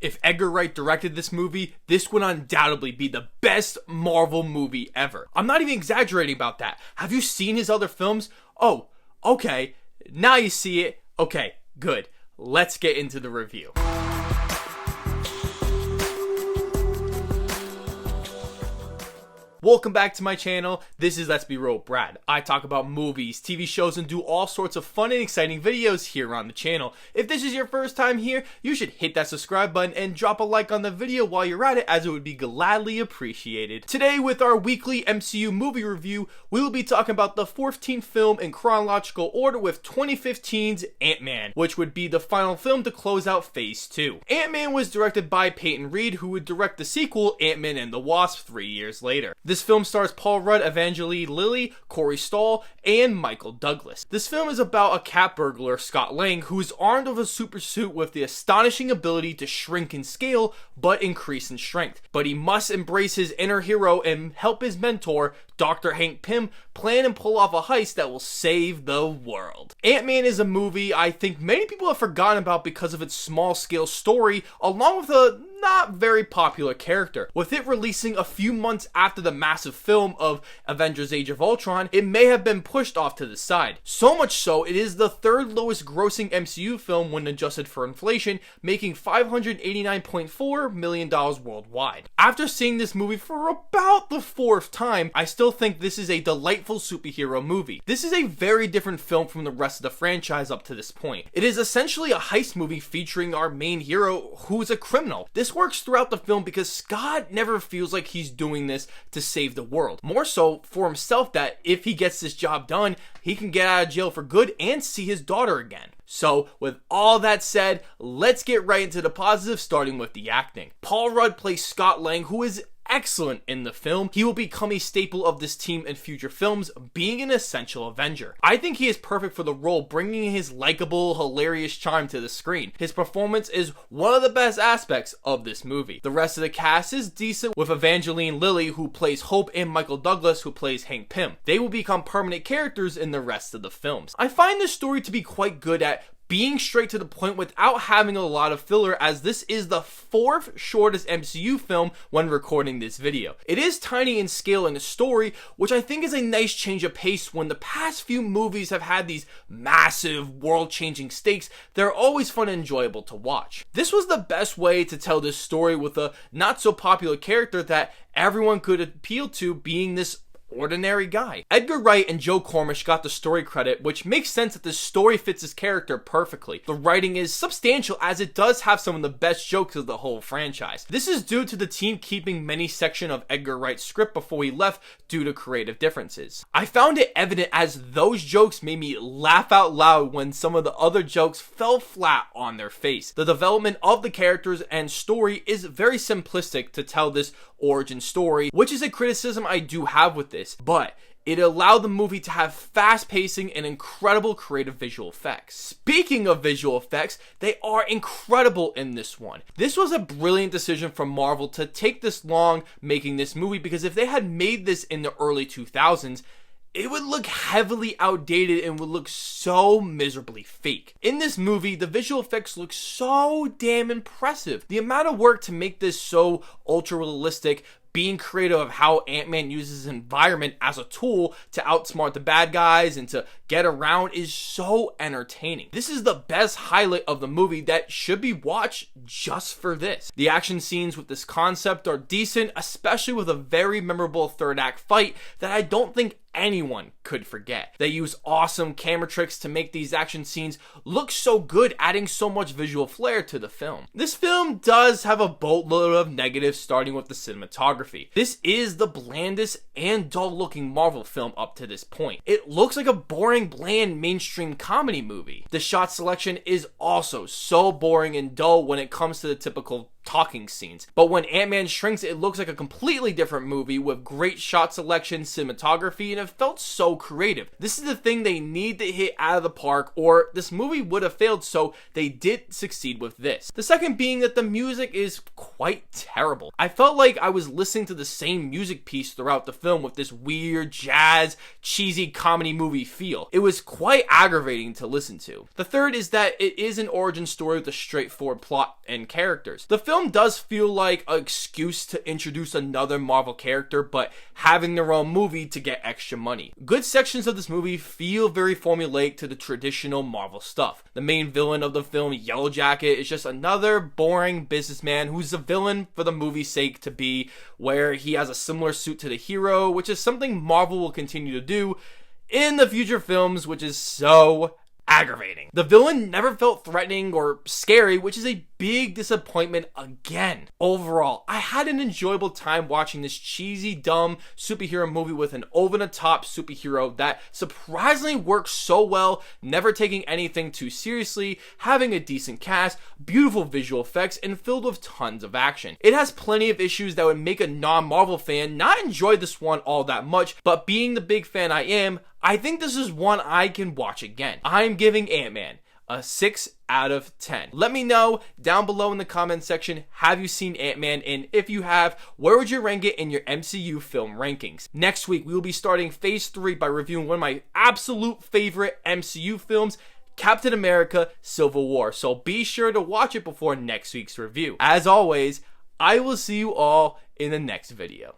If Edgar Wright directed this movie, this would undoubtedly be the best Marvel movie ever. I'm not even exaggerating about that. Have you seen his other films? Oh, okay. Now you see it. Okay, good. Let's get into the review. Welcome back to my channel. This is Let's Be Real with Brad. I talk about movies, TV shows, and do all sorts of fun and exciting videos here on the channel. If this is your first time here, you should hit that subscribe button and drop a like on the video while you're at it, as it would be gladly appreciated. Today, with our weekly MCU movie review, we will be talking about the 14th film in chronological order with 2015's Ant-Man, which would be the final film to close out Phase 2. Ant-Man was directed by Peyton Reed, who would direct the sequel, Ant-Man and the Wasp, 3 years later. This film stars Paul Rudd, Evangeline Lilly, Corey Stoll, and Michael Douglas. This film is about a cat burglar, Scott Lang, who is armed with a super suit with the astonishing ability to shrink in scale, but increase in strength. But he must embrace his inner hero and help his mentor, Dr. Hank Pym, plan and pull off a heist that will save the world. Ant-Man is a movie I think many people have forgotten about because of its small-scale story, along with a not very popular character. With it releasing a few months after the massive film of Avengers Age of Ultron, it may have been pushed off to the side. So much so, it is the third lowest grossing MCU film when adjusted for inflation, making $589.4 million worldwide. After seeing this movie for about the fourth time, I still think this is a delightful superhero movie. This is a very different film from the rest of the franchise up to this point. It is essentially a heist movie featuring our main hero, who is a criminal. This works throughout the film because Scott never feels like he's doing this to save the world. More so for himself, that if he gets this job done, he can get out of jail for good and see his daughter again. So, with all that said, let's get right into the positives, starting with the acting. Paul Rudd plays Scott Lang, who is excellent in the film. He will become a staple of this team in future films, being an essential Avenger. I think he is perfect for the role, bringing his likable, hilarious charm to the screen. His performance is one of the best aspects of this movie. The rest of the cast is decent, with Evangeline Lilly, who plays Hope, and Michael Douglas, who plays Hank Pym. They will become permanent characters in the rest of the films. I find this story to be quite good at being straight to the point without having a lot of filler, as this is the fourth shortest MCU film when recording this video. It is tiny in scale and story, which I think is a nice change of pace when the past few movies have had these massive world-changing stakes. They're always fun and enjoyable to watch. This was the best way to tell this story with a not so popular character that everyone could appeal to, being this ordinary guy. Edgar Wright and Joe Cornish got the story credit, which makes sense that this story fits his character perfectly. The writing is substantial, as it does have some of the best jokes of the whole franchise. This is due to the team keeping many sections of Edgar Wright's script before he left due to creative differences. I found it evident, as those jokes made me laugh out loud when some of the other jokes fell flat on their face. The development of the characters and story is very simplistic to tell this origin story, which is a criticism I do have with this, but it allowed the movie to have fast pacing and incredible creative visual effects. Speaking of visual effects, they are incredible in this one. This was a brilliant decision from Marvel to take this long making this movie, because if they had made this in the early 2000s, it would look heavily outdated and would look so miserably fake. In this movie, the visual effects look so damn impressive. The amount of work to make this so ultra realistic, being creative of how Ant-Man uses his environment as a tool to outsmart the bad guys and to get around, is so entertaining. This is the best highlight of the movie that should be watched just for this. The action scenes with this concept are decent, especially with a very memorable third act fight that I don't think anyone could forget. They use awesome camera tricks to make these action scenes look so good, adding so much visual flair to the film. This film does have a boatload of negatives, starting with the cinematography. This is the blandest and dull looking Marvel film up to this point. It looks like a boring, bland mainstream comedy movie. The shot selection is also so boring and dull when it comes to the typical talking scenes. But when Ant-Man shrinks, it looks like a completely different movie with great shot selection, cinematography, and it felt so creative. This is the thing they need to hit out of the park, or this movie would have failed, so they did succeed with this. The second being that the music is quite terrible. I felt like I was listening to the same music piece throughout the film with this weird jazz, cheesy comedy movie feel. It was quite aggravating to listen to. The third is that it is an origin story with a straightforward plot and characters. The film does feel like an excuse to introduce another Marvel character, but having their own movie to get extra money. Good sections of this movie feel very formulaic to the traditional Marvel stuff. The main villain of the film, Yellow Jacket, is just another boring businessman who's a villain for the movie's sake to be, where he has a similar suit to the hero, which is something Marvel will continue to do in the future films, which is so aggravating. The villain never felt threatening or scary, which is a big disappointment again. Overall, I had an enjoyable time watching this cheesy, dumb superhero movie with an over-the-top superhero that surprisingly works so well, never taking anything too seriously, having a decent cast, beautiful visual effects, and filled with tons of action. It has plenty of issues that would make a non-Marvel fan not enjoy this one all that much, but being the big fan I am, I think this is one I can watch again. I'm giving Ant-Man a 6 out of 10. Let me know down below in the comment section, have you seen Ant-Man? And if you have, where would you rank it in your MCU film rankings? Next week, we will be starting Phase 3 by reviewing one of my absolute favorite MCU films, Captain America: Civil War. So be sure to watch it before next week's review. As always, I will see you all in the next video.